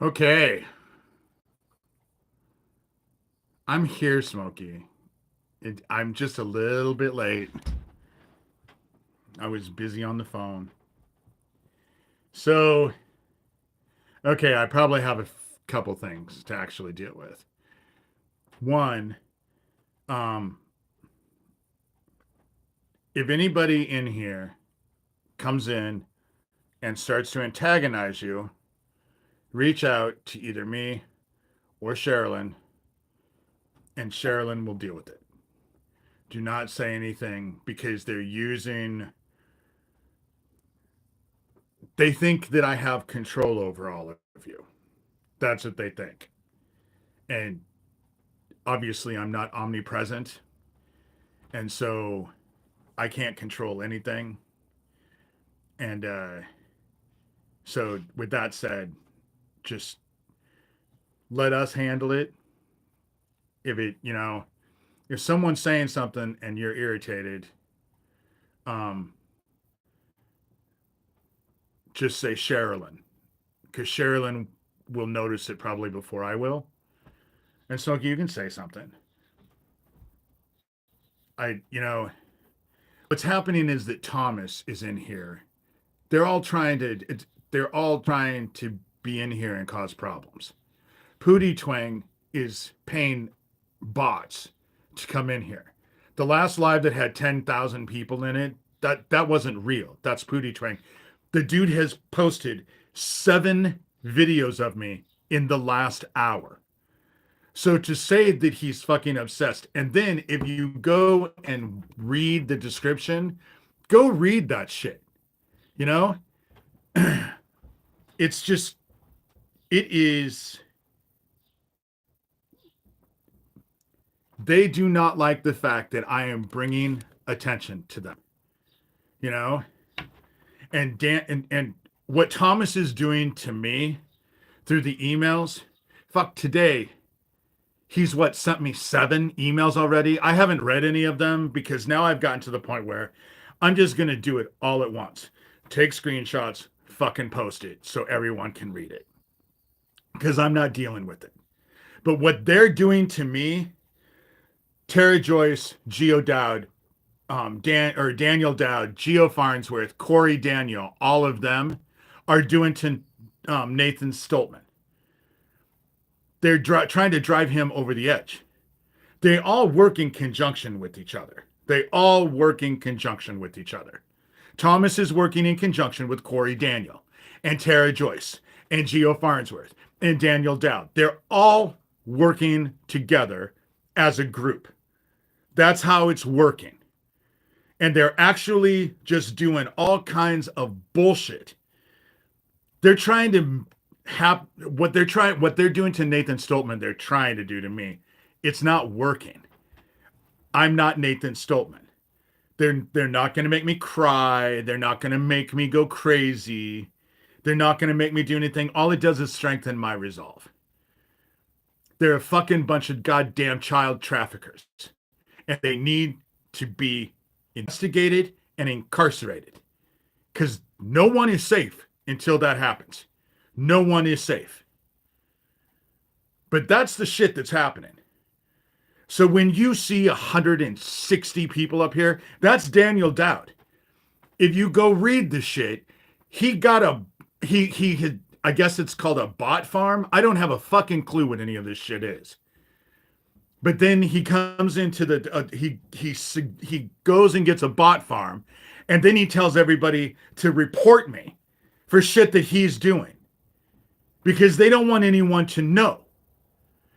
Okay, I'm here, Smokey. I'm just a little bit late. I was busy on the phone. So, okay, I probably have a couple things to actually deal with. One, um, if anybody in here comes in and starts to antagonize you, reach out to either me or Sherilyn, and Sherilyn will deal with it. Do not say anything because they think that I have control over all of you. That's what they think. And obviously, I'm not omnipresent. And so I can't control anything. And so, with that said, just let us handle it. If someone's saying something and you're irritated, um, just say Sherilyn, because Sherilyn will notice it probably before I will. And so you can say something. I, you know, what's happening is that Thomas is in here. They're all trying to, they're all trying to be in here and cause problems. Pootie Twang is paying bots to come in here. The last live that had 10,000 people in it, that wasn't real. That's Pootie Twang. The dude has posted 7 videos of me in the last hour. So to say that he's fucking obsessed, and then if you go and read the description, go read that shit. You know, it's just, it is, they do not like the fact that I am bringing attention to them, you know? And and what Thomas is doing to me through the emails, fuck, today he's what sent me 7 emails already. I haven't read any of them because now I've gotten to the point where I'm just going to do it all at once. Take screenshots, fucking post it so everyone can read it. Because I'm not dealing with it. But what they're doing to me, Tara Joyce, Geo Dowd, Daniel Dowd, Geo Farnsworth, Corey Daniel, all of them are doing to Nathan Stoltman. They're trying to drive him over the edge. They all work in conjunction with each other. They all work in conjunction with each other. Thomas is working in conjunction with Corey Daniel and Tara Joyce and Geo Farnsworth and Daniel Dowd. They're all working together as a group. That's how it's working. And they're actually just doing all kinds of bullshit. They're trying to have what they're doing to Nathan Stoltman, they're trying to do to me. It's not working. I'm not Nathan Stoltman. They're not going to make me cry. They're not going to make me go crazy. They're not going to make me do anything. All it does is strengthen my resolve. They're a fucking bunch of goddamn child traffickers. And they need to be investigated and incarcerated. Because no one is safe until that happens. No one is safe. But that's the shit that's happening. So when you see 160 people up here, that's Daniel Dowd. If you go read the shit, he got he had, I guess it's called a bot farm. I don't have a fucking clue what any of this shit is. But then he comes into he goes and gets a bot farm, and then he tells everybody to report me for shit that he's doing because they don't want anyone to know.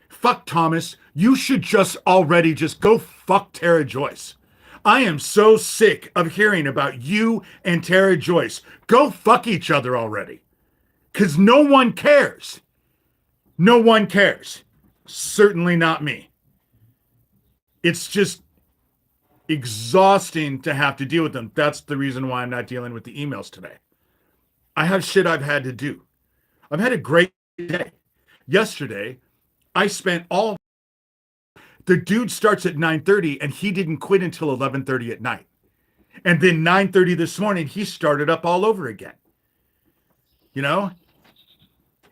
Fuck Thomas, you should just already just go fuck Tara Joyce. I am so sick of hearing about you and Tara Joyce. Go fuck each other already. Because no one cares. No one cares. Certainly not me. It's just exhausting to have to deal with them. That's the reason why I'm not dealing with the emails today. I have shit I've had to do. I've had a great day. Yesterday, I spent all the dude starts at 9:30 and he didn't quit until 11:30 at night. And then 9:30 this morning, he started up all over again. You know?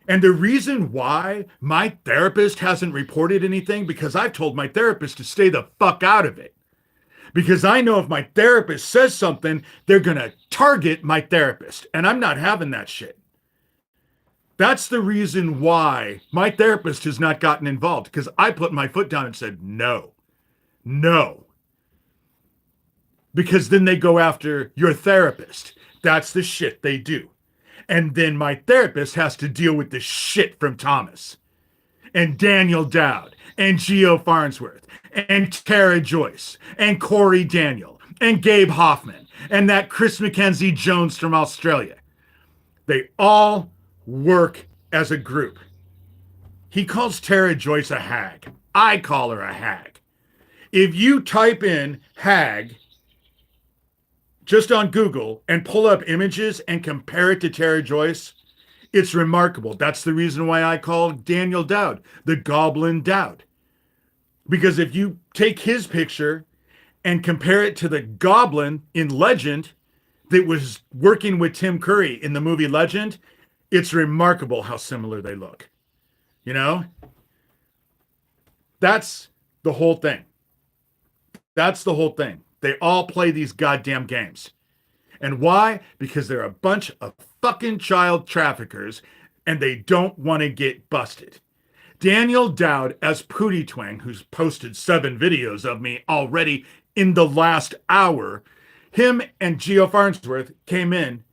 And the reason why my therapist hasn't reported anything, because I've told my therapist to stay the fuck out of it. Because I know if my therapist says something, they're going to target my therapist. And I'm not having that shit. That's the reason why my therapist has not gotten involved, because I put my foot down and said, no, no. Because then they go after your therapist. That's the shit they do. And then my therapist has to deal with the shit from Thomas and Daniel Dowd and Geo Farnsworth and Tara Joyce and Corey Daniel and Gabe Hoffman and that Chris Mackenzie Jones from Australia. They all work as a group. He calls Tara Joyce a hag. I call her a hag. If you type in hag just on Google and pull up images and compare it to Tara Joyce, it's remarkable. That's the reason why I call Daniel Dowd the Goblin Dowd. Because if you take his picture and compare it to the Goblin in Legend that was working with Tim Curry in the movie Legend, it's remarkable how similar they look. You know? That's the whole thing. That's the whole thing. They all play these goddamn games. And why? Because they're a bunch of fucking child traffickers and they don't want to get busted. Daniel Dowd as Pootie Twang, who's posted 7 videos of me already in the last hour, him and Geo Farnsworth came in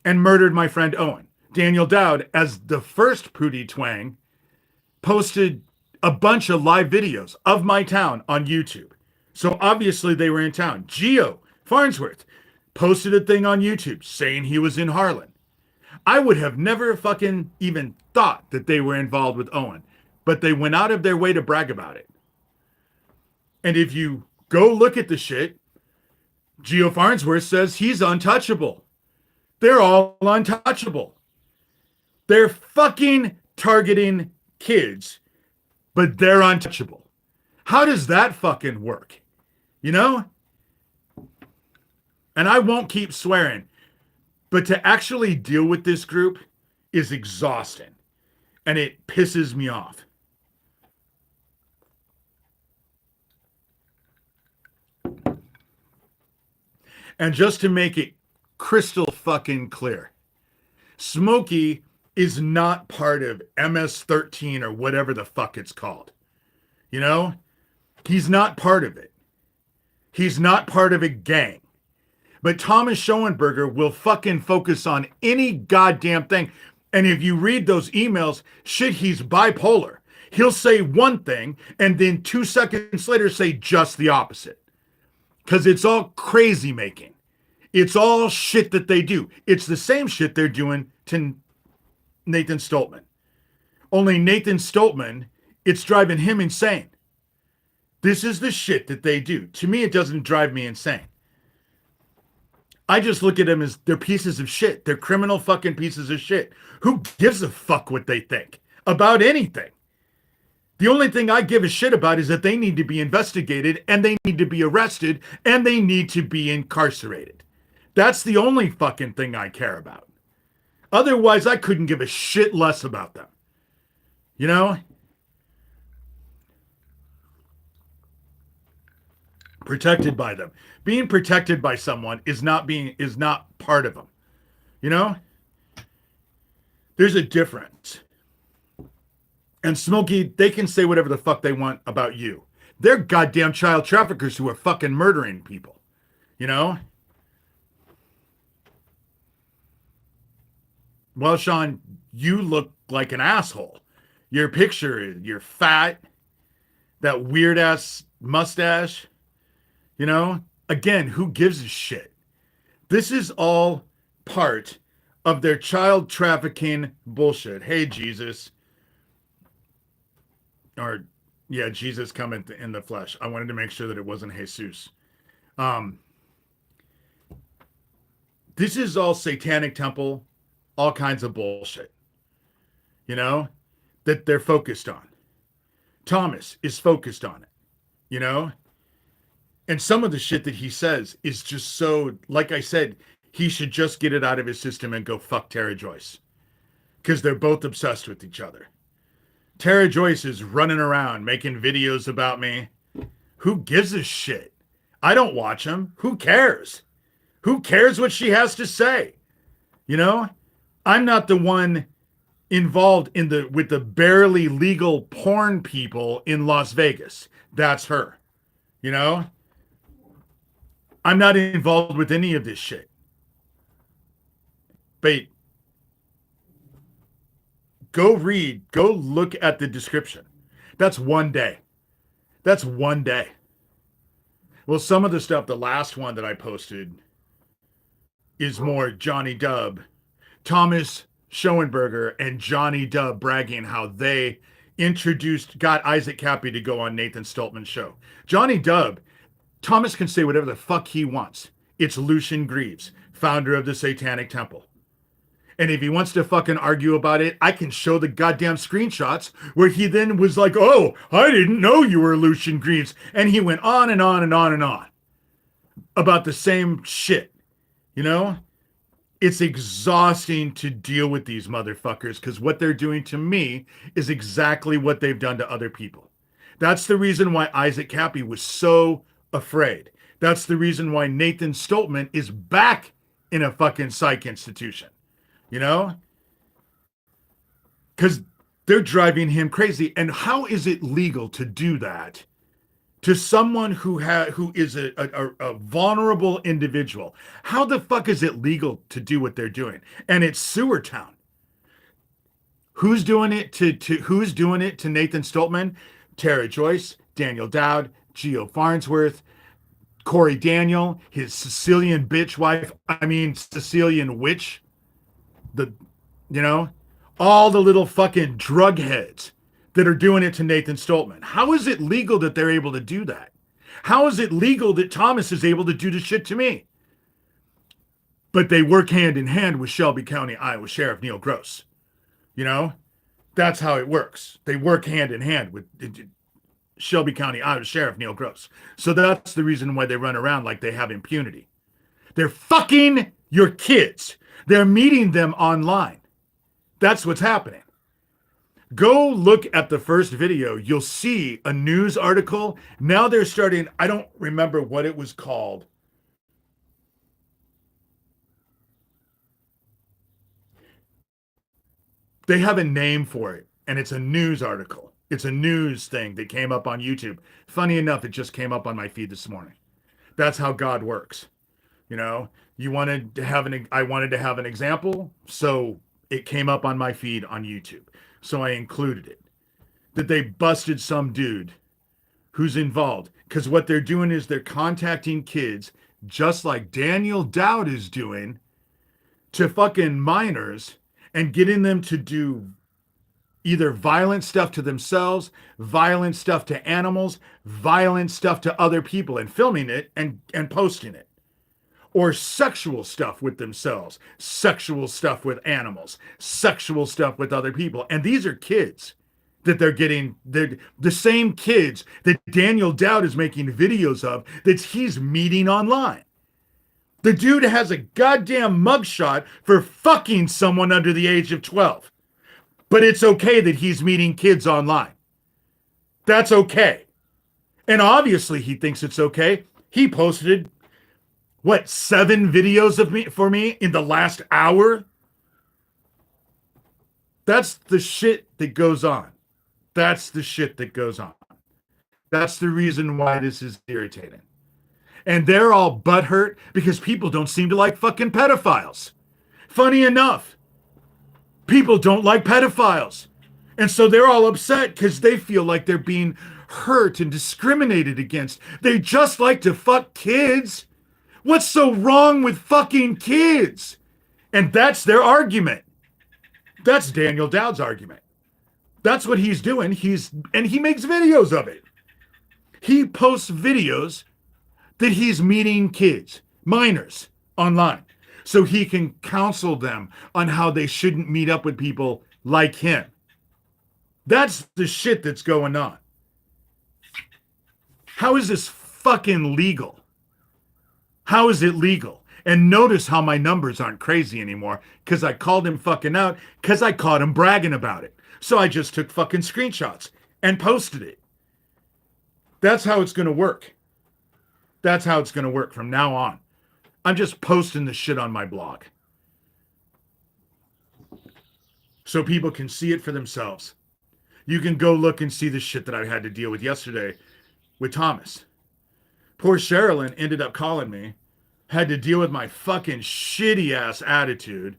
and murdered my friend Owen. Daniel Dowd as the first Pootie Twang posted a bunch of live videos of my town on YouTube. So obviously they were in town. Geo Farnsworth posted a thing on YouTube saying he was in Harlan. I would have never fucking even thought that they were involved with Owen, but they went out of their way to brag about it. And if you go look at the shit, Geo Farnsworth says he's untouchable. They're all untouchable. They're fucking targeting kids, but they're untouchable. How does that fucking work? You know? And I won't keep swearing, but to actually deal with this group is exhausting. And it pisses me off. And just to make it crystal fucking clear, Smokey is not part of MS-13 or whatever the fuck it's called. You know? He's not part of it. He's not part of a gang. But Thomas Schoenberger will fucking focus on any goddamn thing. And if you read those emails, shit, he's bipolar. He'll say one thing and then 2 seconds later say just the opposite. Because it's all crazy making. It's all shit that they do. It's the same shit they're doing to Nathan Stoltman. Only Nathan Stoltman, it's driving him insane. This is the shit that they do. To me, it doesn't drive me insane. I just look at them as they're pieces of shit. They're criminal fucking pieces of shit. Who gives a fuck what they think about anything? The only thing I give a shit about is that they need to be investigated and they need to be arrested and they need to be incarcerated. That's the only fucking thing I care about. Otherwise, I couldn't give a shit less about them. You know? Protected by them. Being protected by someone is not part of them. You know? There's a difference. And Smokey, they can say whatever the fuck they want about you. They're goddamn child traffickers who are fucking murdering people. You know? Well, Sean, you look like an asshole. Your picture, you're fat, that weird ass mustache. You know, again, who gives a shit? This is all part of their child trafficking bullshit. Hey, Jesus. Or, yeah, Jesus come in the flesh. I wanted to make sure that it wasn't Jesus. This is all satanic temple, all kinds of bullshit. You know, that they're focused on. Thomas is focused on it. You know? And some of the shit that he says is just so, like I said, he should just get it out of his system and go fuck Tara Joyce. because they're both obsessed with each other. Tara Joyce is running around making videos about me. Who gives a shit? I don't watch them. Who cares? Who cares what she has to say? You know, I'm not the one involved in the with the barely legal porn people in Las Vegas. That's her. You know, I'm not involved with any of this shit. But go look at the description. That's one day. That's one day. Well, some of the stuff, the last one that I posted is more Johnny Dub, Thomas Schoenberger, and Johnny Dub bragging how they got Isaac Cappy to go on Nathan Stoltman's show. Johnny Dub, Thomas can say whatever the fuck he wants. It's Lucian Greaves, founder of the Satanic Temple. And if he wants to fucking argue about it, I can show the goddamn screenshots where he then was like, oh, I didn't know you were Lucian Greaves. And he went on and on and on and on about the same shit. You know, it's exhausting to deal with these motherfuckers because what they're doing to me is exactly what they've done to other people. That's the reason why Isaac Cappy was so afraid. That's the reason why Nathan Stoltman is back in a fucking psych institution. You know? Because they're driving him crazy. And how is it legal to do that to someone who is a vulnerable individual? How the fuck is it legal to do what they're doing? And it's Sewer Town. Who's doing it to Nathan Stoltman? Tara Joyce, Daniel Dowd, Geo Farnsworth, Corey Daniel, his Sicilian bitch wife, Sicilian witch. All the little fucking drug heads that are doing it to Nathan Stoltman. How is it legal that they're able to do that? How is it legal that Thomas is able to do the shit to me? But they work hand in hand with Shelby County, Iowa Sheriff Neil Gross. You know, that's how it works. They work hand in hand with Shelby County, Iowa Sheriff Neil Gross. So that's the reason why they run around like they have impunity. They're fucking your kids. They're meeting them online. That's what's happening. Go look at the first video. You'll see a news article. Now they're starting, I don't remember what it was called. They have a name for it, and it's a news article. It's a news thing that came up on YouTube. Funny enough, it just came up on my feed this morning. That's how God works. You know, I wanted to have an example, so it came up on my feed on YouTube. So I included it. That they busted some dude who's involved. Because what they're doing is they're contacting kids, just like Daniel Dowd is doing, to fucking minors and getting them to do either violent stuff to themselves, violent stuff to animals, violent stuff to other people, and filming it and posting it. Or sexual stuff with themselves, sexual stuff with animals, sexual stuff with other people. And these are kids that they're getting, they're the same kids that Daniel Dowd is making videos of that he's meeting online. The dude has a goddamn mugshot for fucking someone under the age of 12. But it's okay that he's meeting kids online. That's okay. And obviously he thinks it's okay. He posted, 7 videos of me for me in the last hour? That's the shit that goes on. That's the shit that goes on. That's the reason why this is irritating. And they're all butthurt because people don't seem to like fucking pedophiles. Funny enough, people don't like pedophiles. And so they're all upset because they feel like they're being hurt and discriminated against. They just like to fuck kids. What's so wrong with fucking kids? And that's their argument. That's Daniel Dowd's argument. That's what he's doing. And he makes videos of it. He posts videos that he's meeting kids, minors, online, so he can counsel them on how they shouldn't meet up with people like him. That's the shit that's going on. How is this fucking legal? How is it legal? And notice how my numbers aren't crazy anymore because I called him fucking out because I caught him bragging about it. So I just took fucking screenshots and posted it. That's how it's going to work. That's how it's going to work from now on. I'm just posting the shit on my blog so people can see it for themselves. You can go look and see the shit that I had to deal with yesterday with Thomas. Poor Sherilyn ended up calling me, had to deal with my fucking shitty ass attitude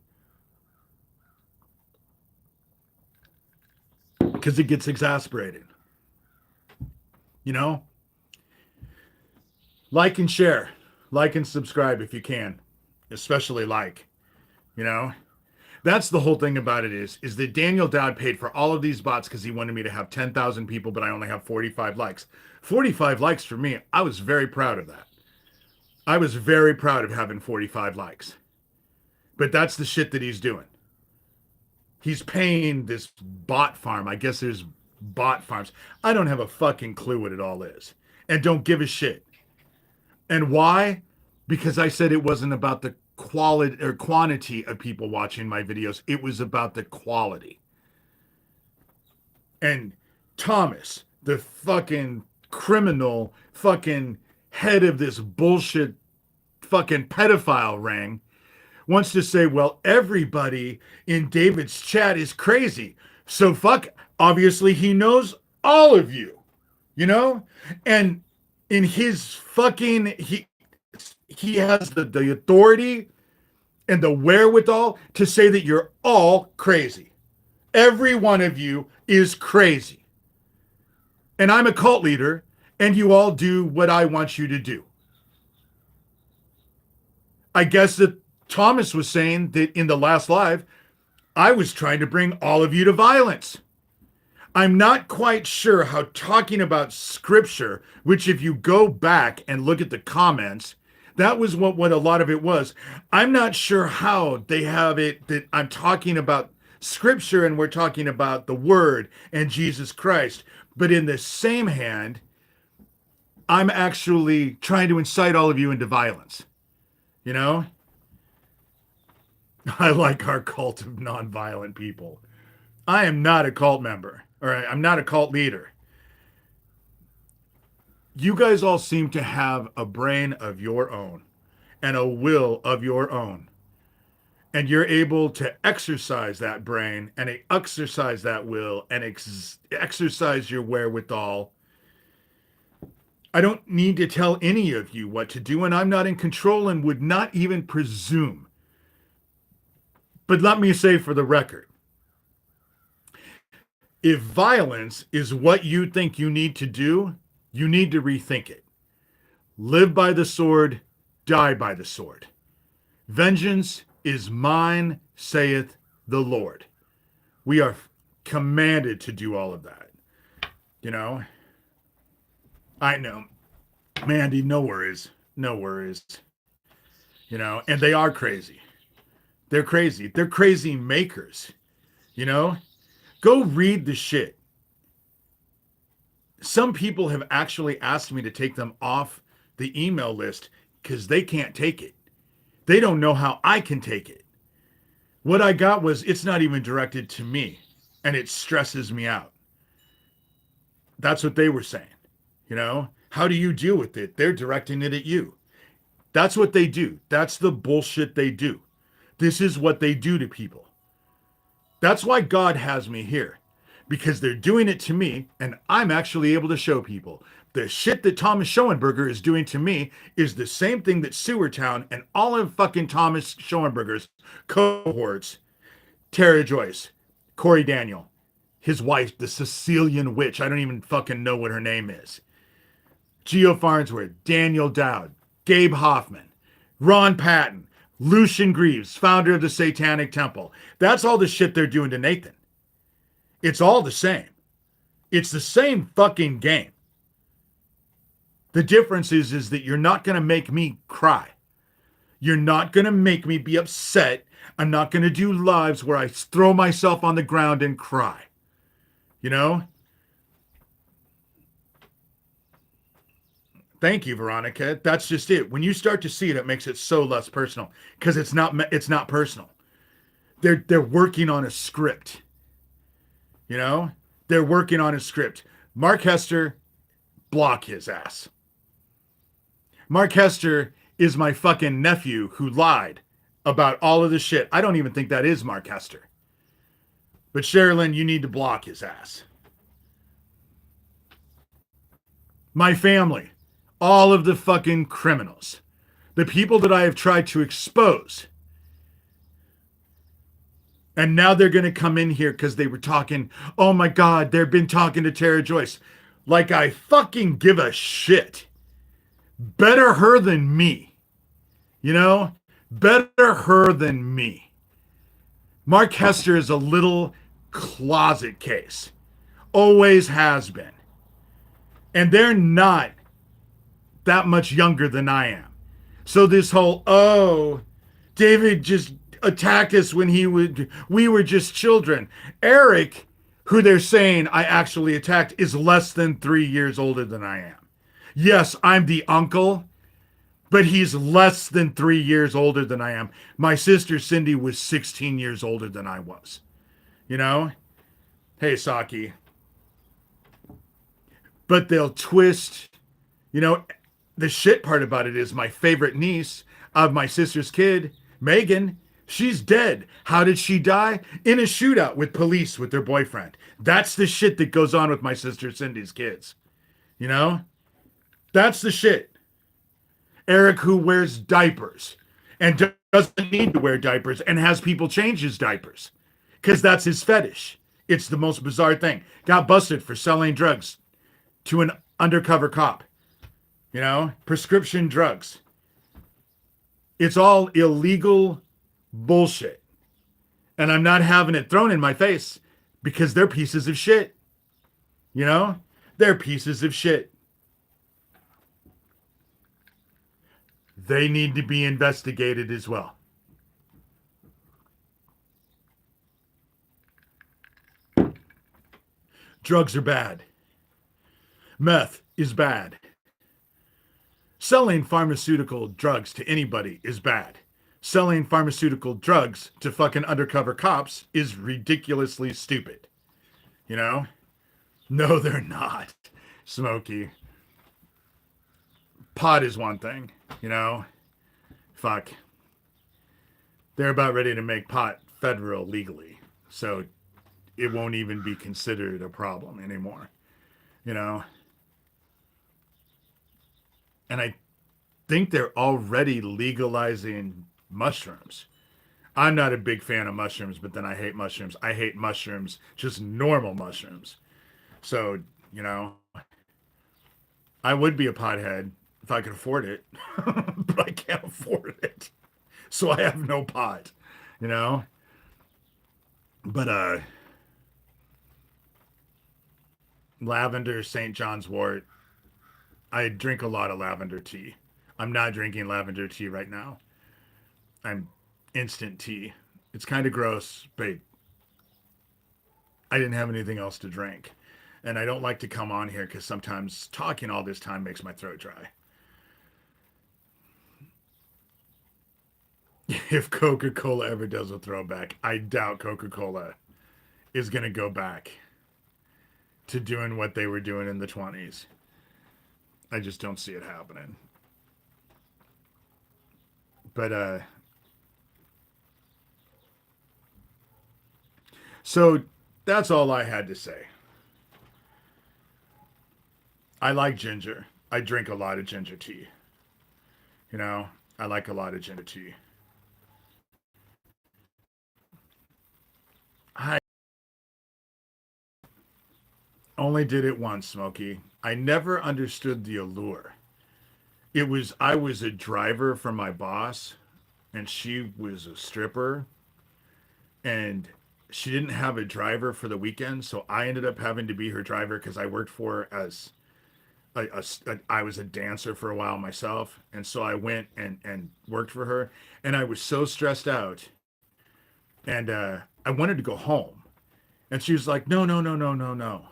because it gets exasperated. You know? Like and share. Like and subscribe if you can. Especially like. You know? That's the whole thing about it is that Daniel Dowd paid for all of these bots because he wanted me to have 10,000 people, but I only have 45 likes. 45 likes for me, I was very proud of that. I was very proud of having 45 likes. But that's the shit that he's doing. He's paying this bot farm. I guess there's bot farms. I don't have a fucking clue what it all is. And don't give a shit. And why? Because I said it wasn't about the quality or quantity of people watching my videos. It was about the quality. And Thomas, the fucking criminal fucking head of this bullshit fucking pedophile ring, wants to say, well, everybody in David's chat is crazy. So fuck, obviously he knows all of you, you know? And in his fucking, he has the authority and the wherewithal to say that you're all crazy. Every one of you is crazy. And I'm a cult leader, and you all do what I want you to do. I guess that Thomas was saying that in the last live, I was trying to bring all of you to violence. I'm not quite sure how talking about scripture, which if you go back and look at the comments, that was what a lot of it was. I'm not sure how they have it that I'm talking about scripture and we're talking about the word and Jesus Christ. But in the same hand, I'm actually trying to incite all of you into violence. You know? I like our cult of nonviolent people. I am not a cult member. All right, I'm not a cult leader. You guys all seem to have a brain of your own and a will of your own. And you're able to exercise that brain and exercise that will and exercise your wherewithal. I don't need to tell any of you what to do, and I'm not in control and would not even presume. But let me say for the record, if violence is what you think you need to do, you need to rethink it. Live by the sword, die by the sword. Vengeance is mine, saith the Lord. We are commanded to do all of that. You know? I know. Mandy, no worries. No worries. You know, and they are crazy. They're crazy. They're crazy makers. You know? Go read the shit. Some people have actually asked me to take them off the email list because they can't take it. They don't know how I can take it. What I got was, it's not even directed to me, and it stresses me out. That's what they were saying. You know, how do you deal with it? They're directing it at you. That's what they do. That's the bullshit they do. This is what they do to people. That's why God has me here, because they're doing it to me, and I'm actually able to show people. The shit that Thomas Schoenberger is doing to me is the same thing that Sewertown and all of fucking Thomas Schoenberger's cohorts, Tara Joyce, Corey Daniel, his wife, the Sicilian witch, I don't even fucking know what her name is, Geo Farnsworth, Daniel Dowd, Gabe Hoffman, Ron Patton, Lucian Greaves, founder of the Satanic Temple. That's all the shit they're doing to Nathan. It's all the same. It's the same fucking game. The difference is that you're not going to make me cry. You're not going to make me be upset. I'm not going to do lives where I throw myself on the ground and cry. You know? Thank you, Veronica. That's just it. When you start to see it, it makes it so less personal because it's not personal. They're working on a script, you know? They're working on a script. Mark Hester, block his ass. Mark Hester is my fucking nephew who lied about all of this shit. I don't even think that is Mark Hester. But Sherilyn, you need to block his ass. My family, all of the fucking criminals, the people that I have tried to expose. And now they're going to come in here because they were talking. Oh my God, they've been talking to Tara Joyce. Like I fucking give a shit. Better her than me. You know? Better her than me. Mark Hester is a little closet case. Always has been. And they're not that much younger than I am. So this whole, oh, David just attacked us when we were just children. Eric, who they're saying I actually attacked, is less than 3 years older than I am. Yes, I'm the uncle, but he's less than 3 years older than I am. My sister Cindy was 16 years older than I was. You know? Hey, Saki. But they'll twist, you know, the shit part about it is my favorite niece of my sister's kid, Megan, she's dead. How did she die? In a shootout with police with their boyfriend. That's the shit that goes on with my sister Cindy's kids. You know? That's the shit. Eric, who wears diapers and doesn't need to wear diapers and has people change his diapers because that's his fetish. It's the most bizarre thing. Got busted for selling drugs to an undercover cop. You know, prescription drugs. It's all illegal bullshit. And I'm not having it thrown in my face because they're pieces of shit. You know, they're pieces of shit. They need to be investigated as well. Drugs are bad. Meth is bad. Selling pharmaceutical drugs to anybody is bad. Selling pharmaceutical drugs to fucking undercover cops is ridiculously stupid. You know? No, they're not. Smokey. Pot is one thing, you know? Fuck. They're about ready to make pot federal legally. So it won't even be considered a problem anymore. You know? And I think they're already legalizing mushrooms. I'm not a big fan of mushrooms, but then I hate mushrooms. I hate mushrooms, just normal mushrooms. So, you know, I would be a pothead if I could afford it, but I can't afford it. So I have no pot, you know? But, lavender, St. John's wort, I drink a lot of lavender tea. I'm not drinking lavender tea right now. I'm instant tea. It's kind of gross, but I didn't have anything else to drink. And I don't like to come on here because sometimes talking all this time makes my throat dry. If Coca-Cola ever does a throwback, I doubt Coca-Cola is going to go back to doing what they were doing in the 20s. I just don't see it happening. But so that's all I had to say. I like ginger. I drink a lot of ginger tea. You know, I like a lot of ginger tea. I only did it once, Smokey. I never understood the allure. I was a driver for my boss, and she was a stripper, and she didn't have a driver for the weekend, so I ended up having to be her driver because I worked for her as I was a dancer for a while myself, and so I went and worked for her, and I was so stressed out, and I wanted to go home, and she was like, no, no, no, no, no, no.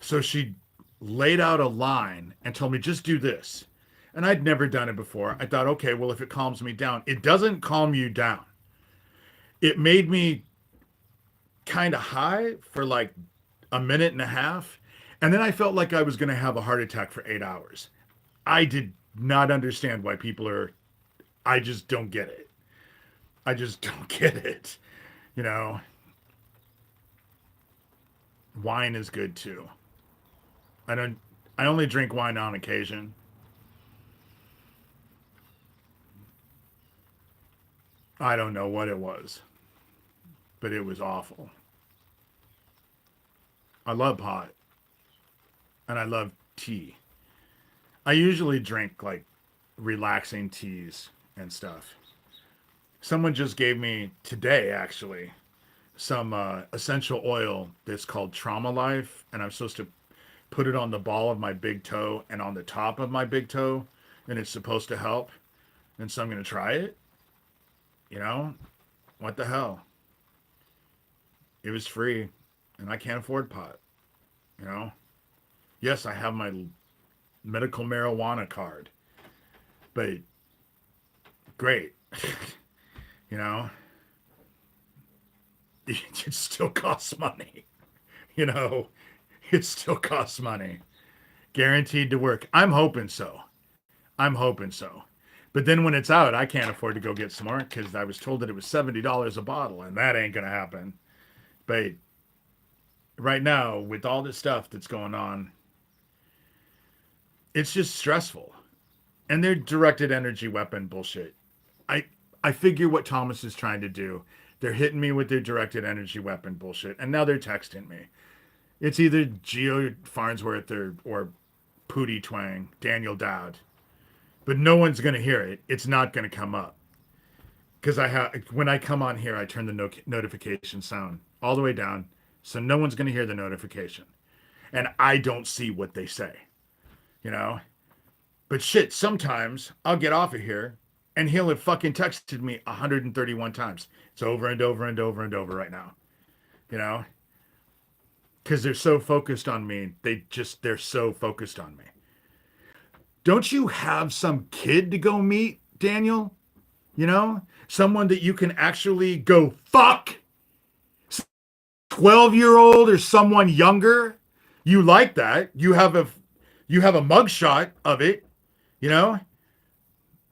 So she laid out a line and told me, just do this. And I'd never done it before. I thought, okay, well, if it calms me down, it doesn't calm you down. It made me kind of high for like a minute and a half. And then I felt like I was going to have a heart attack for 8 hours. I did not understand why people are, I just don't get it. I just don't get it. You know, wine is good too. I don't, I only drink wine on occasion. I don't know what it was, but it was awful. I love pot and I love tea. I usually drink like relaxing teas and stuff. Someone just gave me today, actually, some essential oil that's called Trauma Life, and I'm supposed to put it on the ball of my big toe and on the top of my big toe, and it's supposed to help. And so I'm going to try it. You know, what the hell? It was free, and I can't afford pot. You know, yes, I have my medical marijuana card, but great. You know, it still costs money. You know, it still costs money. Guaranteed to work. I'm hoping so. I'm hoping so. But then when it's out, I can't afford to go get some more because I was told that it was $70 a bottle, and that ain't going to happen. But right now, with all this stuff that's going on, it's just stressful. And they're directed energy weapon bullshit. I I figure what Thomas is trying to do. They're hitting me with their directed energy weapon bullshit, and now they're texting me. It's either Geo Farnsworth or Pootie Twang, Daniel Dowd. But no one's going to hear it. It's not going to come up. Because I have when I come on here, I turn the notification sound all the way down, so no one's going to hear the notification. And I don't see what they say, you know? But shit, sometimes I'll get off of here and he'll have fucking texted me 131 times. It's over and over and over and over right now, you know? Because they're so focused on me. They're so focused on me. Don't you have some kid to go meet, Daniel? You know? Someone that you can actually go fuck? 12-year-old or someone younger? You like that. You have a mugshot of it, you know?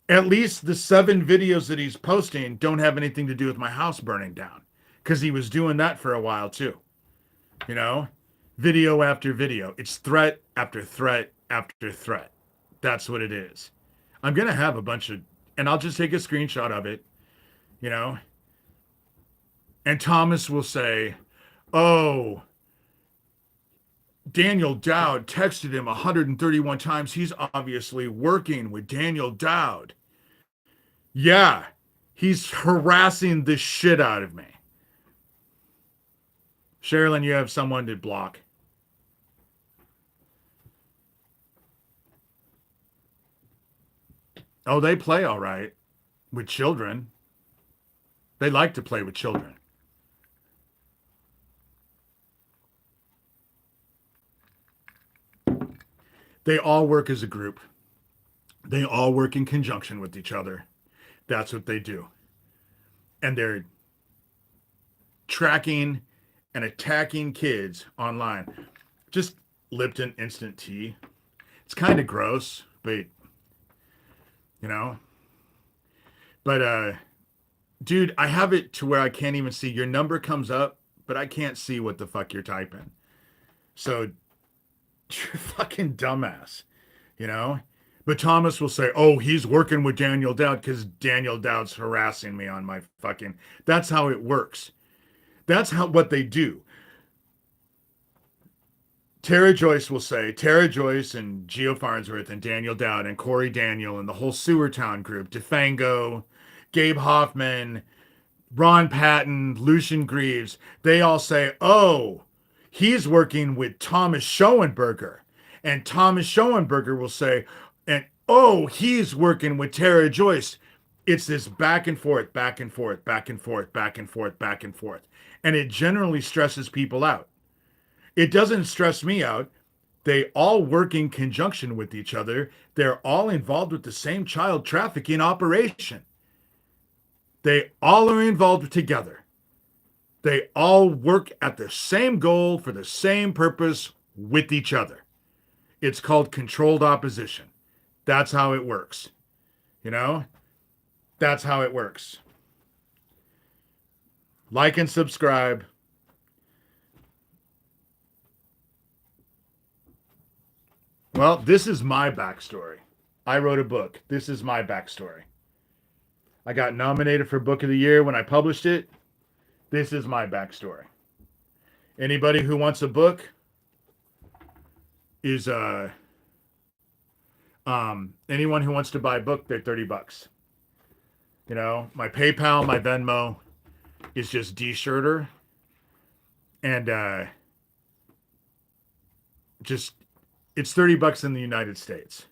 At least the 7 videos that he's posting don't have anything to do with my house burning down. Because he was doing that for a while too. You know? Video after video. It's threat after threat after threat. That's what it is. I'm going to have a bunch of, and I'll just take a screenshot of it, you know? And Thomas will say, oh, Daniel Dowd texted him 131 times. He's obviously working with Daniel Dowd. Yeah, he's harassing the shit out of me. Sherilyn, you have someone to block. Oh, they play all right with children. They like to play with children. They all work as a group. They all work in conjunction with each other. That's what they do. And they're tracking and attacking kids online. Just Lipton instant tea. It's kind of gross, but you know. But dude, I have it to where I can't even see. Your number comes up, but I can't see what the fuck you're typing. So you're a fucking dumbass, you know? But Thomas will say, oh, he's working with Daniel Dowd because Daniel Dowd's harassing me on my fucking... That's how it works. That's what they do. Tara Joyce will say, Tara Joyce and Geo Farnsworth and Daniel Dowd and Corey Daniel and the whole Sewer Town group, DeFango, Gabe Hoffman, Ron Patton, Lucian Greaves, they all say, oh, he's working with Thomas Schoenberger. And Thomas Schoenberger will say, and oh, he's working with Tara Joyce. It's this back and forth, back and forth, back and forth, back and forth, back and forth. And it generally stresses people out. It doesn't stress me out They all work in conjunction with each other. They're all involved with the same child trafficking operation. They all are involved together. They all work at the same goal for the same purpose with each other. It's called controlled opposition. That's how it works. You know, that's how it works. Like and subscribe. Well, this is my backstory. I wrote a book. This is my backstory. I got nominated for Book of the Year when I published it. This is my backstory. Anybody who wants a book is anyone who wants to buy a book, they're $30. You know, my PayPal, my Venmo is just Shurter, and just it's $30 in the United States.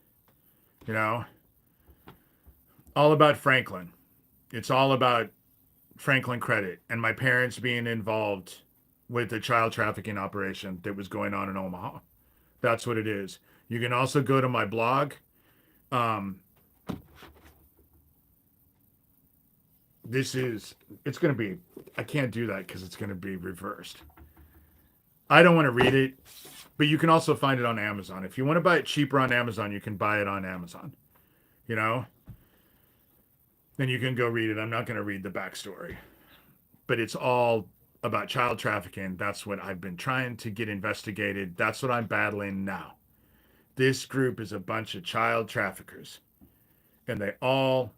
You know, all about Franklin. It's all about Franklin credit and my parents being involved with the child trafficking operation that was going on in Omaha. That's what it is. You can also go to my blog. It's going to be, I can't do that because it's going to be reversed. I don't want to read it, but you can also find it on Amazon. If you want to buy it cheaper on Amazon, you can buy it on Amazon. You know? Then you can go read it. I'm not going to read the backstory. But it's all about child trafficking. That's what I've been trying to get investigated. That's what I'm battling now. This group is a bunch of child traffickers. And they all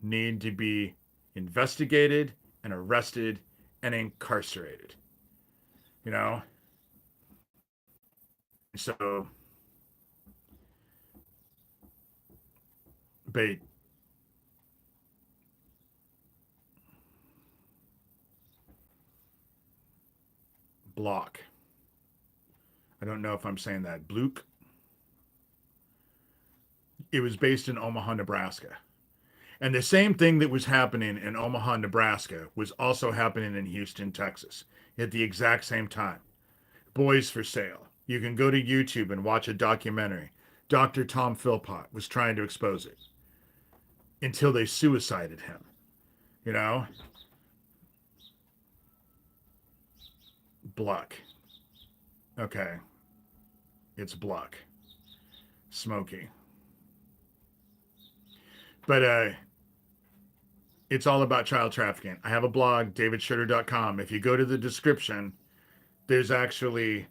need to be investigated and arrested and incarcerated. You know? So, but block. I don't know if I'm saying that. Blook. It was based in Omaha, Nebraska. And the same thing that was happening in Omaha, Nebraska was also happening in Houston, Texas at the exact same time. Boys for Sale. You can go to YouTube and watch a documentary. Dr. Tom Philpott was trying to expose it until they suicided him. You know? Bluck. Okay. It's Bluck. Smoky. But it's all about child trafficking. I have a blog, davidshurter.com. If you go to the description, there's actually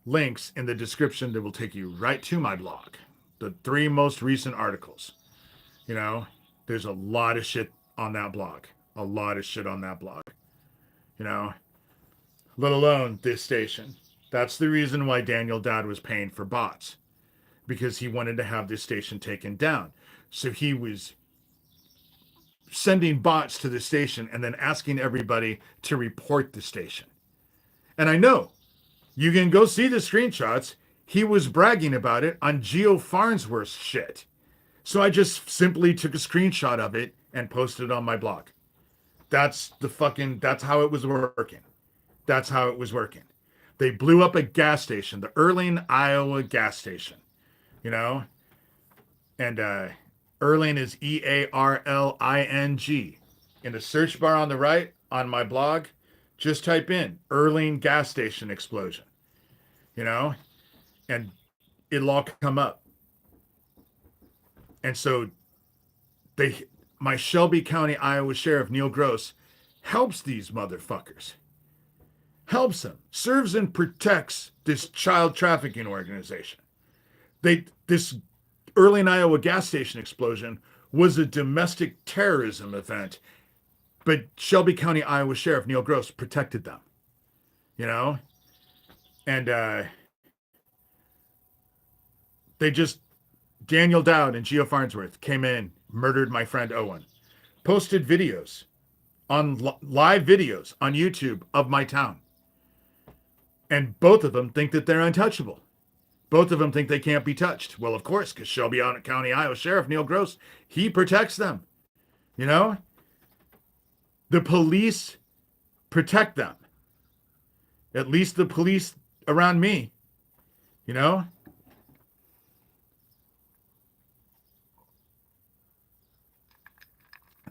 links in the description that will take you right to my blog. The 3 most recent articles. You know, there's a lot of shit on that blog. A lot of shit on that blog. You know, let alone this station. That's the reason why Daniel Dowd was paying for bots, because he wanted to have this station taken down. So he was sending bots to the station and then asking everybody to report the station. And I know you can go see the screenshots. He was bragging about it on Geo Farnsworth's shit. So I just simply took a screenshot of it and posted it on my blog. That's how it was working. That's how it was working. They blew up a gas station, the Erling, Iowa gas station, you know? And Erling is Earling. In the search bar on the right on my blog, just type in Erling gas station explosion, you know? And it'll all come up. And so my Shelby County, Iowa Sheriff, Neil Gross, helps these motherfuckers. Helps them, serves and protects this child trafficking organization. This Erling, Iowa gas station explosion was a domestic terrorism event, but Shelby County, Iowa Sheriff Neil Gross protected them, you know? And Daniel Dowd and Geo Farnsworth came in, murdered my friend Owen, posted videos live videos on YouTube of my town. And both of them think that they're untouchable. Both of them think they can't be touched. Well, of course, because Shelby County, Iowa Sheriff Neil Gross, he protects them. You know? The police protect them. At least the police around me. You know,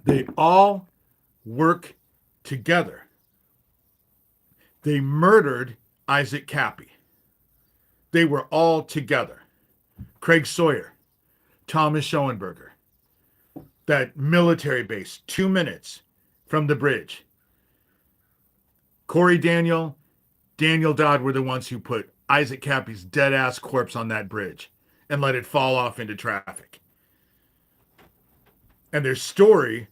they all work together. They murdered Isaac Cappy. They were all together. Craig Sawyer, Thomas Schoenberger, that military base 2 minutes from the bridge. Corey Daniel Dodd were the ones who put Isaac Cappy's dead ass corpse on that bridge and let it fall off into traffic. And their story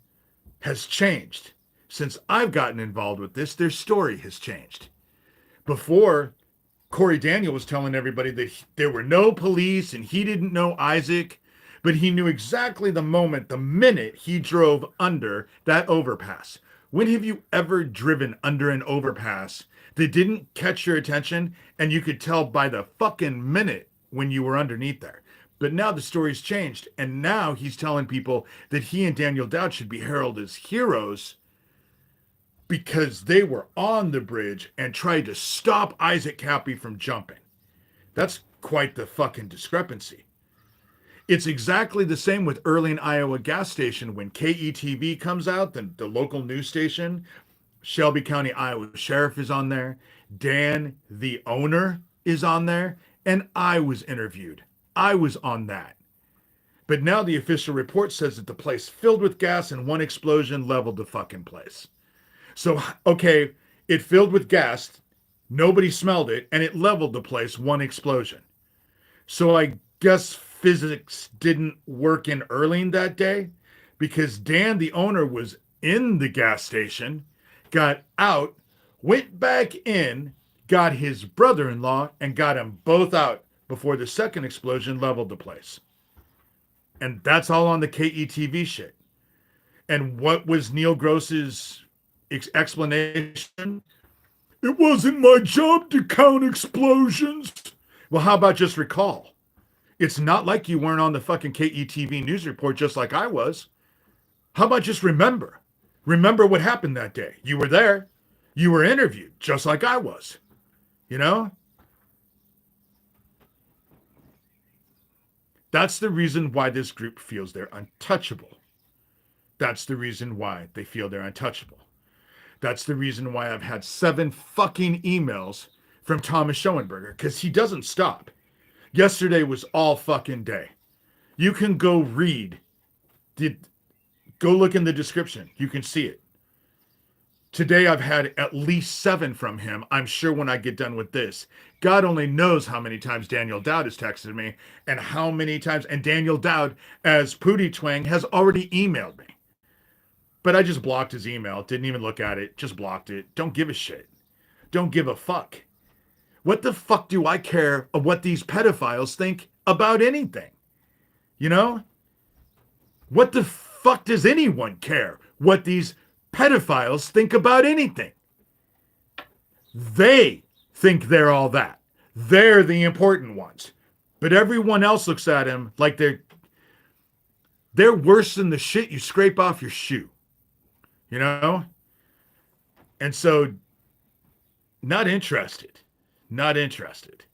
has changed. Since I've gotten involved with this, their story has changed. Before, Corey Daniel was telling everybody that there were no police and he didn't know Isaac, but he knew exactly the minute he drove under that overpass. When have you ever driven under an overpass that didn't catch your attention and you could tell by the fucking minute when you were underneath there? But now the story's changed, and now he's telling people that he and Daniel Dowd should be heralded as heroes because they were on the bridge and tried to stop Isaac Cappy from jumping. That's quite the fucking discrepancy. It's exactly the same with Earling, Iowa gas station when KETV comes out, the local news station. Shelby County, Iowa sheriff is on there. Dan, the owner, is on there. And I was interviewed. I was on that. But now the official report says that the place filled with gas and one explosion leveled the fucking place. So, okay, it filled with gas, nobody smelled it, and it leveled the place, one explosion. So I guess physics didn't work in Earling that day because Dan, the owner, was in the gas station, got out, went back in, got his brother-in-law, and got them both out before the second explosion leveled the place. And that's all on the KETV shit. And what was Neil Gross's explanation? It wasn't my job to count explosions. Well, how about just recall? It's not like you weren't on the fucking KETV news report just like I was. How about just remember? Remember what happened that day. You were there. You were interviewed just like I was. You know? That's the reason why this group feels they're untouchable. That's the reason why they feel they're untouchable. That's the reason why I've had 7 fucking emails from Thomas Schoenberger, because he doesn't stop. Yesterday was all fucking day. You can go read. Go look in the description. You can see it. Today I've had at least 7 from him. I'm sure when I get done with this. God only knows how many times Daniel Dowd has texted me and how many times. And Daniel Dowd, as Pootie Twang, has already emailed me. But I just blocked his email. Didn't even look at it. Just blocked it. Don't give a shit. Don't give a fuck. What the fuck do I care of what these pedophiles think about anything? You know? What the fuck does anyone care what these pedophiles think about anything? They think they're all that. They're the important ones. But everyone else looks at him like they're worse than the shit you scrape off your shoe. You know? And so, not interested. Not interested.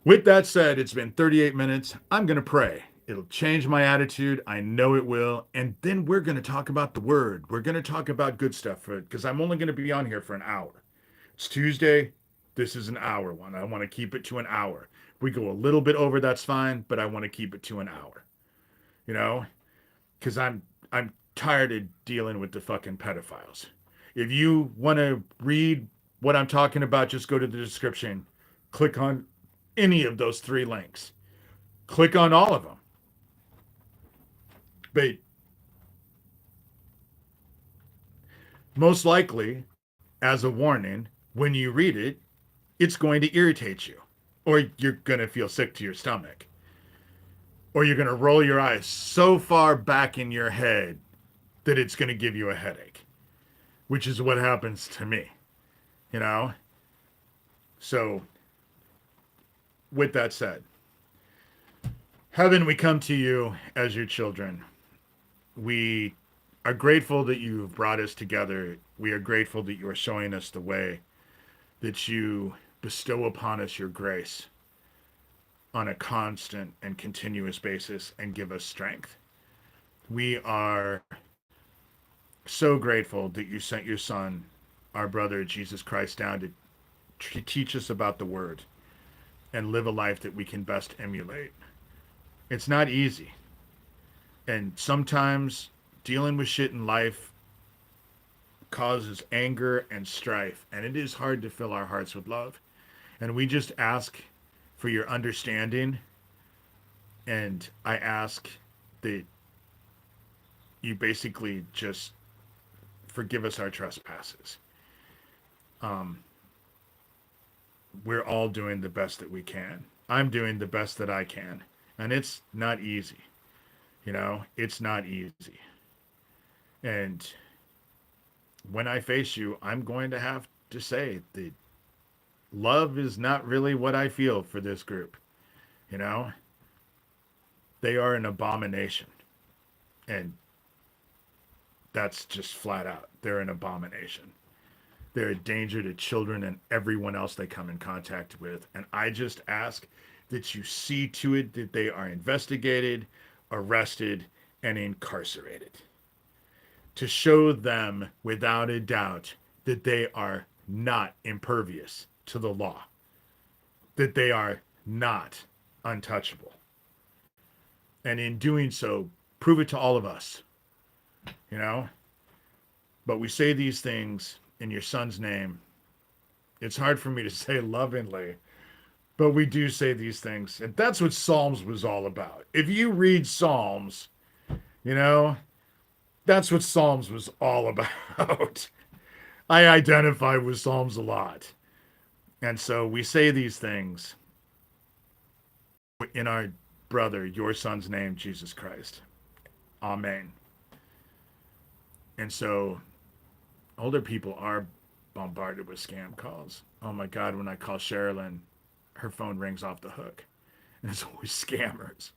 With that said, it's been 38 minutes. I'm going to pray. It'll change my attitude. I know it will. And then we're going to talk about the word. We're going to talk about good stuff because I'm only going to be on here for an hour. It's Tuesday. This is an hour one. I want to keep it to an hour. If we go a little bit over, that's fine, but I want to keep it to an hour. You know? Because I'm tired of dealing with the fucking pedophiles. If you want to read what I'm talking about, just go to the description. Click on any of those 3 links. Click on all of them. But most likely, as a warning, when you read it, it's going to irritate you. Or you're going to feel sick to your stomach. Or you're going to roll your eyes so far back in your head that it's going to give you a headache. Which is what happens to me. You know? So, with that said, Heaven, we come to you as your children. We are grateful that you've brought us together. We are grateful that you are showing us the way, that you bestow upon us your grace on a constant and continuous basis and give us strength. We are so grateful that you sent your son, our brother Jesus Christ, down to teach us about the word and live a life that we can best emulate. It's not easy. And sometimes dealing with shit in life causes anger and strife, and it is hard to fill our hearts with love. And we just ask for your understanding, and I ask that you basically just forgive us our trespasses. Um, we're all doing the best that we can. I'm doing the best that I can, and it's not easy. It's not easy. And when I face you, I'm going to have to say that love is not really what I feel for this group. You know, they are an abomination. And that's just flat out. They're an abomination. They're a danger to children and everyone else they come in contact with. And I just ask that you see to it that they are investigated, arrested, and incarcerated. To show them without a doubt that they are not impervious to the law, that they are not untouchable. And in doing so, prove it to all of us, you know? But we say these things in your son's name. It's hard for me to say lovingly, but we do say these things. And that's what Psalms was all about. If you read Psalms, you know, that's what Psalms was all about. I identify with Psalms a lot. And so we say these things in our brother, your son's name, Jesus Christ. Amen. And so older people are bombarded with scam calls. Oh my God, when I call Sherilyn, her phone rings off the hook. And it's always scammers.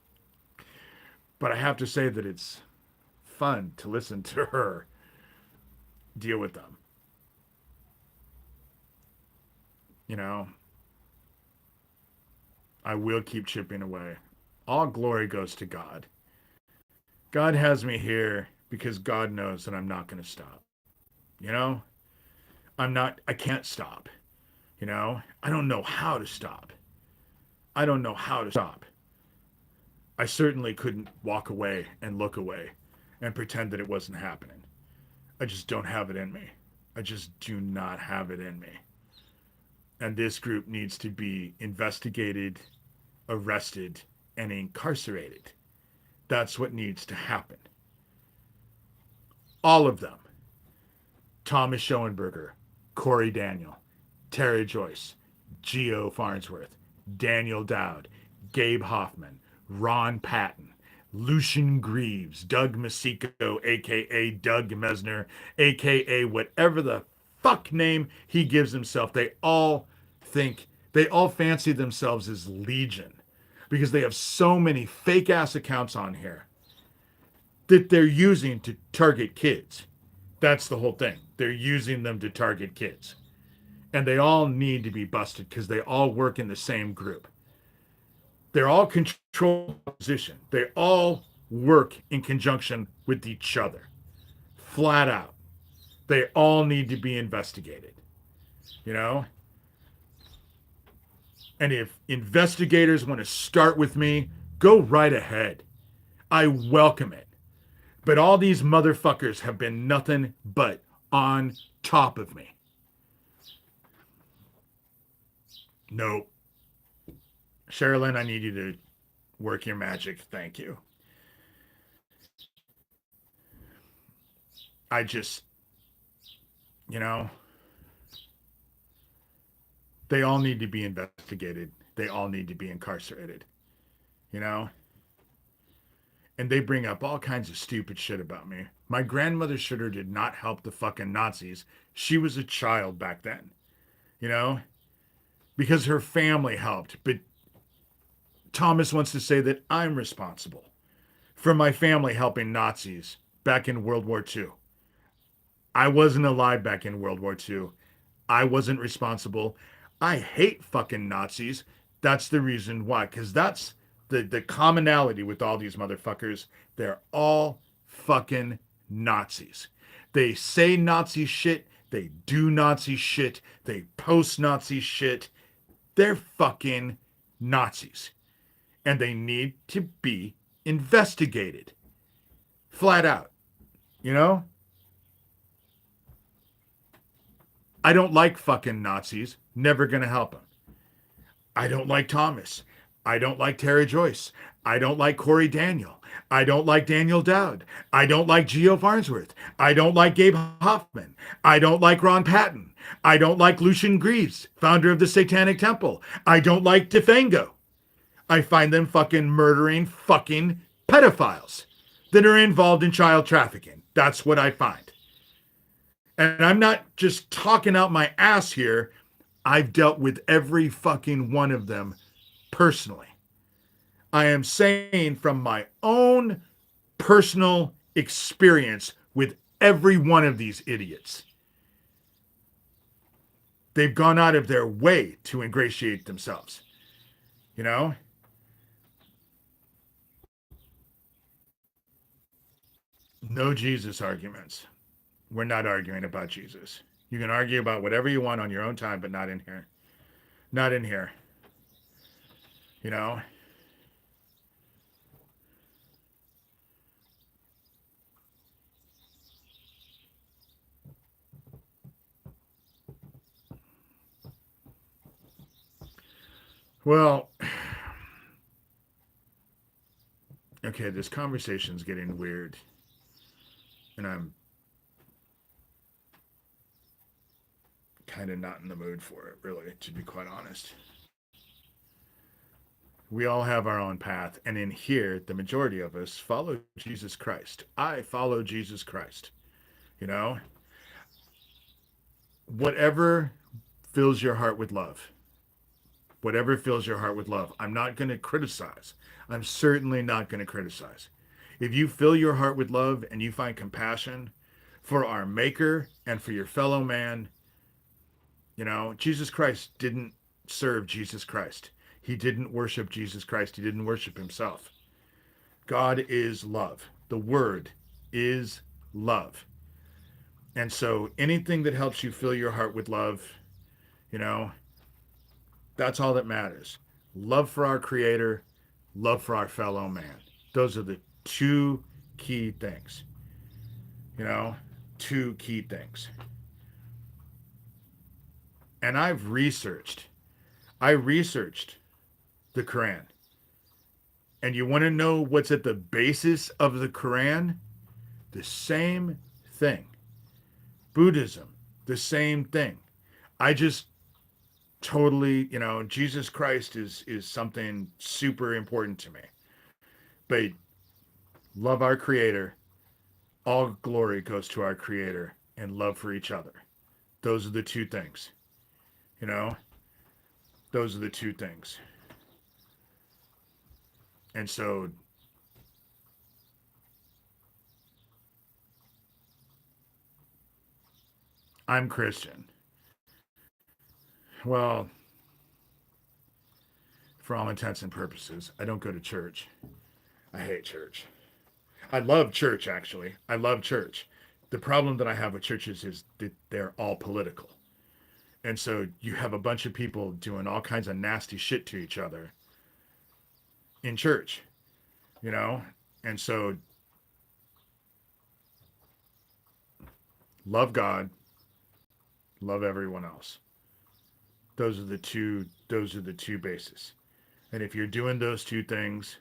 But I have to say that it's fun to listen to her deal with them. You know, I will keep chipping away. All glory goes to God. God has me here because God knows that I'm not going to stop. You know, I can't stop. You know, I don't know how to stop. I don't know how to stop. I certainly couldn't walk away and look away and pretend that it wasn't happening. I just don't have it in me. I just do not have it in me. And this group needs to be investigated, arrested, and incarcerated. That's what needs to happen. All of them. Thomas Schoenberger, Corey Daniel, Terry Joyce, Geo Farnsworth, Daniel Dowd, Gabe Hoffman, Ron Patton, Lucian Greaves, Doug Masico, a.k.a. Doug Mesner, a.k.a. whatever the fuck name he gives himself. They all fancy themselves as Legion because they have so many fake ass accounts on here that they're using to target kids. That's the whole thing. They're using them to target kids. And they all need to be busted because they all work in the same group. They're all control position. They all work in conjunction with each other. Flat out. They all need to be investigated. You know? And if investigators want to start with me, go right ahead. I welcome it. But all these motherfuckers have been nothing but on top of me. Nope. Sherilyn, I need you to work your magic. Thank you. I just, you know, they all need to be investigated. They all need to be incarcerated. You know? And they bring up all kinds of stupid shit about me. My grandmother Shurter did not help the fucking Nazis. She was a child back then. You know? Because her family helped. But Thomas wants to say that I'm responsible for my family helping Nazis back in World War II. I wasn't alive back in World War II. I wasn't responsible. I hate fucking Nazis. That's the reason why. Because that's the commonality with all these motherfuckers. They're all fucking Nazis. They say Nazi shit. They do Nazi shit. They post Nazi shit. They're fucking Nazis. And they need to be investigated. Flat out. You know? I don't like fucking Nazis. Never gonna help them. I don't like Thomas. I don't like Tara Joyce. I don't like Corey Daniel. I don't like Daniel Dowd. I don't like Geo Farnsworth. I don't like Gabe Hoffman. I don't like Ron Patton. I don't like Lucian Greaves, founder of the Satanic Temple. I don't like Defengo. I find them fucking murdering fucking pedophiles that are involved in child trafficking. That's what I find. And I'm not just talking out my ass here. I've dealt with every fucking one of them personally. I am saying from my own personal experience with every one of these idiots. They've gone out of their way to ingratiate themselves. You know? No Jesus arguments. We're not arguing about Jesus. You can argue about whatever you want on your own time, but not in here. Not in here. You know? Well, okay, this conversation's getting weird. And I'm kind of not in the mood for it, really, to be quite honest. We all have our own path. And in here, the majority of us follow Jesus Christ. I follow Jesus Christ. You know, whatever fills your heart with love, whatever fills your heart with love. I'm not going to criticize. I'm certainly not going to criticize. If you fill your heart with love and you find compassion for our Maker and for your fellow man, you know, Jesus Christ didn't serve Jesus Christ. He didn't worship Jesus Christ. He didn't worship himself. God is love. The Word is love. And so anything that helps you fill your heart with love, you know, that's all that matters. Love for our Creator, love for our fellow man. Those are the two key things. You know, two key things. And I researched the Quran. And you want to know what's at the basis of the Quran? The same thing. Buddhism, the same thing. I just totally, you know, Jesus Christ is something super important to me. But love our Creator. All glory goes to our Creator and love for each other. Those are the two things. You know, those are the two things. And so I'm Christian. Well, for all intents and purposes, I don't go to church. I hate church. I love church, actually. I love church. The problem that I have with churches is that they're all political. And so you have a bunch of people doing all kinds of nasty shit to each other in church, you know? And so love God, love everyone else. Those are the two bases. And if you're doing those two things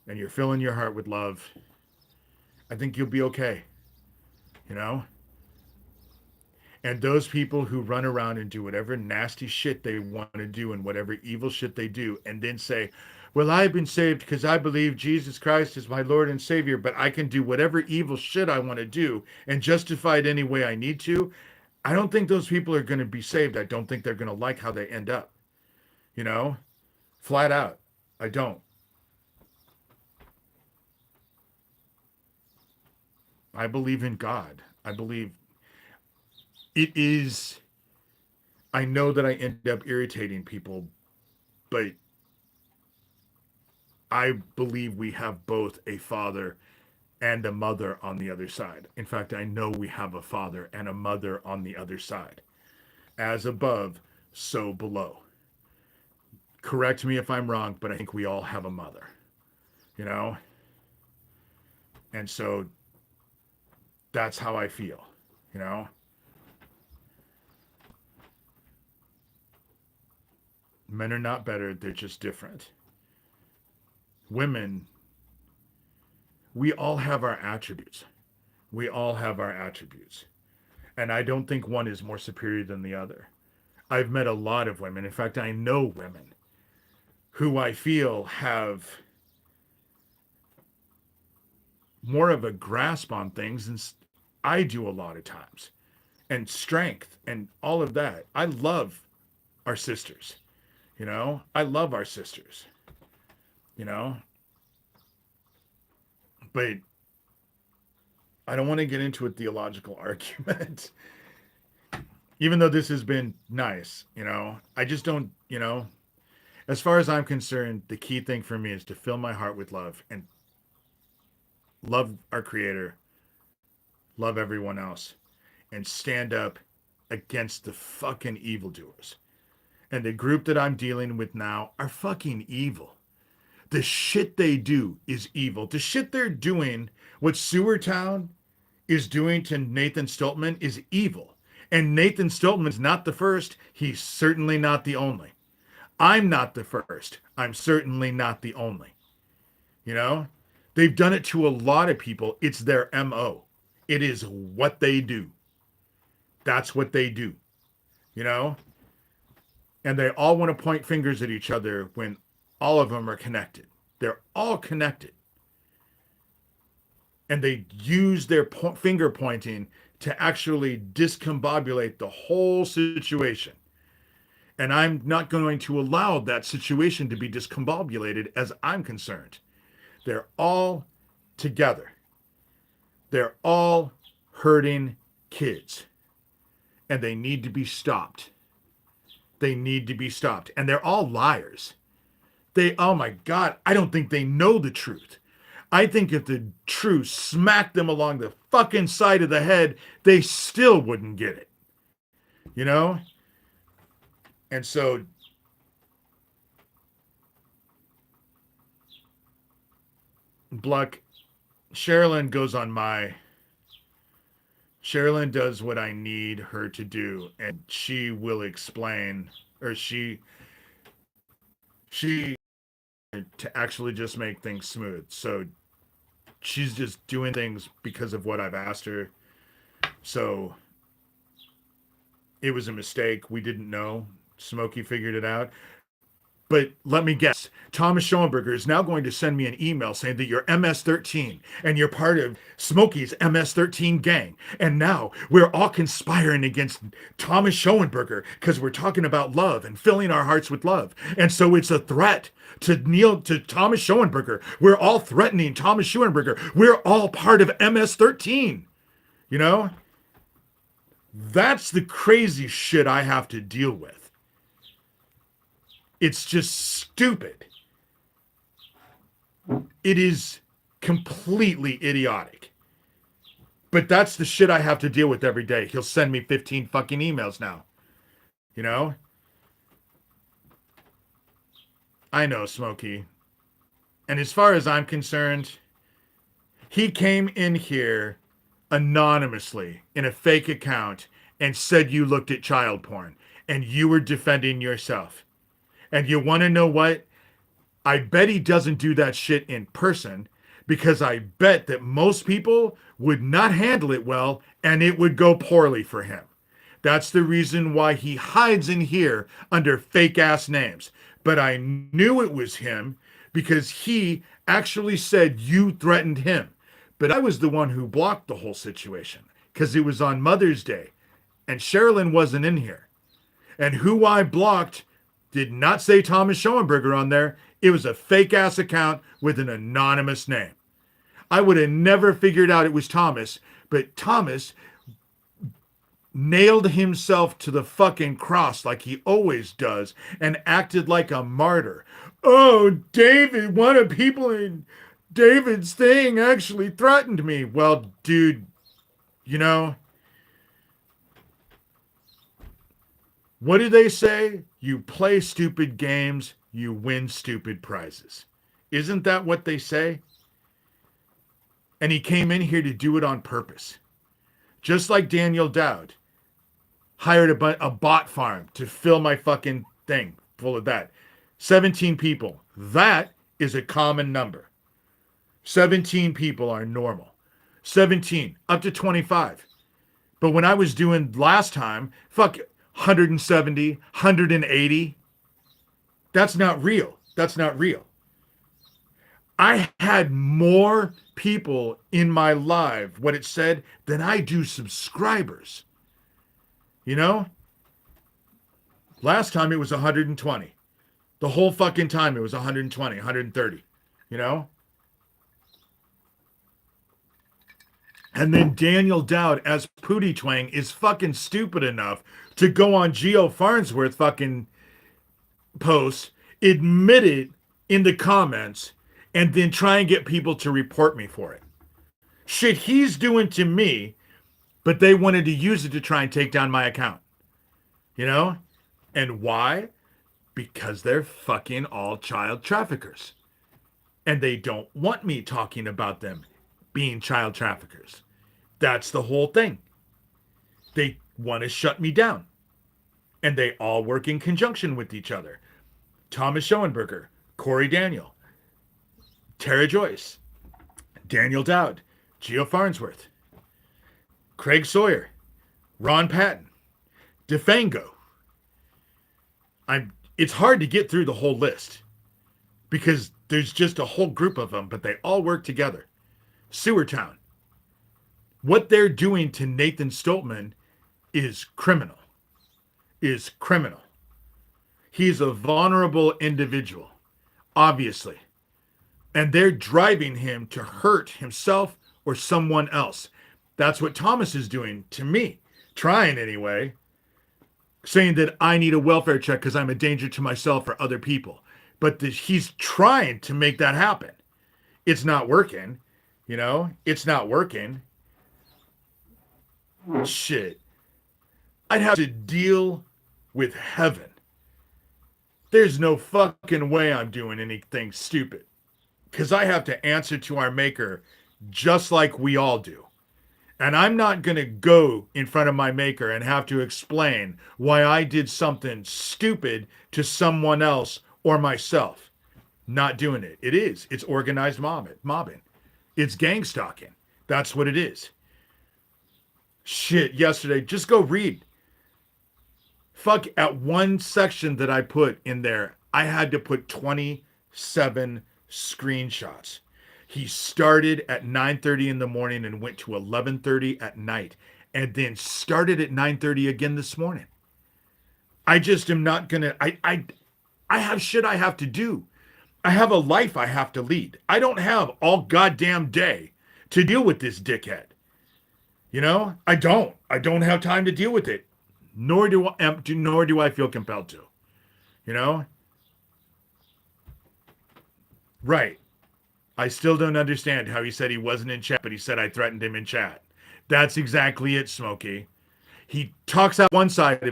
and you're filling your heart with love, I think you'll be okay, you know? And those people who run around and do whatever nasty shit they want to do and whatever evil shit they do, and then say, well, I've been saved because I believe Jesus Christ is my Lord and Savior, but I can do whatever evil shit I want to do and justify it any way I need to. I don't think those people are going to be saved. I don't think they're going to like how they end up. You know, flat out. I don't. I believe in God. I believe it is. I know that I end up irritating people, but I believe we have both a father and a mother on the other side. In fact, I know we have a father and a mother on the other side. As above, so below. Correct me if I'm wrong, but I think we all have a mother, you know? And so that's how I feel, you know? Men are not better, they're just different. Women, we all have our attributes. We all have our attributes. And I don't think one is more superior than the other. I've met a lot of women. In fact, I know women who I feel have more of a grasp on things than I do a lot of times, and strength and all of that. I love our sisters, you know? I love our sisters, you know? But I don't want to get into a theological argument, even though this has been nice, you know? I just don't, you know? As far as I'm concerned, the key thing for me is to fill my heart with love and love our Creator, love everyone else, and stand up against the fucking evildoers. And the group that I'm dealing with now are fucking evil. The shit they do is evil. The shit they're doing, what Sewertown is doing to Nathan Stiltman is evil. And Nathan Stiltman's not the first. He's certainly not the only. I'm not the first. I'm certainly not the only. You know? They've done it to a lot of people. It's their MO. It is what they do. That's what they do. You know? And they all want to point fingers at each other when all of them are connected. They're all connected. And they use their finger pointing to actually discombobulate the whole situation. And I'm not going to allow that situation to be discombobulated as I'm concerned. They're all together. They're all hurting kids. And they need to be stopped. They need to be stopped. And they're all liars. Oh my God, I don't think they know the truth. I think if the truth smacked them along the fucking side of the head, they still wouldn't get it. You know? And so Bluck, Sherilyn does what I need her to do, and she will explain, or she to actually just make things smooth. So she's just doing things because of what I've asked her. So it was a mistake. We didn't know. Smokey figured it out. But let me guess, Thomas Schoenberger is now going to send me an email saying that you're MS-13 and you're part of Smokey's MS-13 gang. And now we're all conspiring against Thomas Schoenberger because we're talking about love and filling our hearts with love. And so it's a threat to Thomas Schoenberger. We're all threatening Thomas Schoenberger. We're all part of MS-13. You know? That's the crazy shit I have to deal with. It's just stupid. It is completely idiotic. But that's the shit I have to deal with every day. He'll send me 15 fucking emails now. You know? I know, Smokey. And as far as I'm concerned, he came in here anonymously in a fake account and said you looked at child porn and you were defending yourself. And you want to know what? I bet he doesn't do that shit in person because I bet that most people would not handle it well and it would go poorly for him. That's the reason why he hides in here under fake ass names. But I knew it was him because he actually said you threatened him. But I was the one who blocked the whole situation because it was on Mother's Day and Sherilyn wasn't in here. And who I blocked did not say Thomas Schoenberger on there. It was a fake ass account with an anonymous name. I would have never figured out it was Thomas, but Thomas nailed himself to the fucking cross like he always does and acted like a martyr. Oh, David, one of people in David's thing actually threatened me. Well, dude, you know, what do they say? You play stupid games, you win stupid prizes. Isn't that what they say? And he came in here to do it on purpose. Just like Daniel Dowd hired a bot farm to fill my fucking thing full of that. 17 people. That is a common number. 17 people are normal. 17 up to 25. But when I was doing last time, 170, 180. That's not real. That's not real. I had more people in my live, what it said, than I do subscribers. You know? Last time it was 120. The whole fucking time it was 120, 130. You know? And then Daniel Dowd as Pootie Twang is fucking stupid enough to go on Geo Farnsworth fucking posts, admit it in the comments, and then try and get people to report me for it. Shit he's doing to me, but they wanted to use it to try and take down my account. You know? And why? Because they're fucking all child traffickers. And they don't want me talking about them being child traffickers. That's the whole thing. They want to shut me down. And they all work in conjunction with each other. Thomas Schoenberger, Corey Daniel, Tara Joyce, Daniel Dowd, Geo Farnsworth, Craig Sawyer, Ron Patton, DeFango. It's hard to get through the whole list because there's just a whole group of them, but they all work together. Sewertown. What they're doing to Nathan Stoltman is criminal. Is criminal. He's a vulnerable individual, obviously. And they're driving him to hurt himself or someone else. That's what Thomas is doing to me. Trying anyway. Saying that I need a welfare check because I'm a danger to myself or other people. But he's trying to make that happen. It's not working. You know? It's not working. Shit. I'd have to deal with heaven. There's no fucking way I'm doing anything stupid. Because I have to answer to our maker just like we all do. And I'm not going to go in front of my maker and have to explain why I did something stupid to someone else or myself. Not doing it. It's organized mobbing. It's gang stalking. That's what it is. Shit, yesterday, just go read. At one section that I put in there, I had to put 27 screenshots. He started at 9:30 in the morning and went to 11:30 at night, and then started at 9:30 again this morning. I just am not gonna. I have shit I have to do. I have a life I have to lead. I don't have all goddamn day to deal with this dickhead. You know, I don't have time to deal with it. Nor do I feel compelled to. You know? Right. I still don't understand how he said he wasn't in chat, but he said I threatened him in chat. That's exactly it, Smokey. He talks out one side of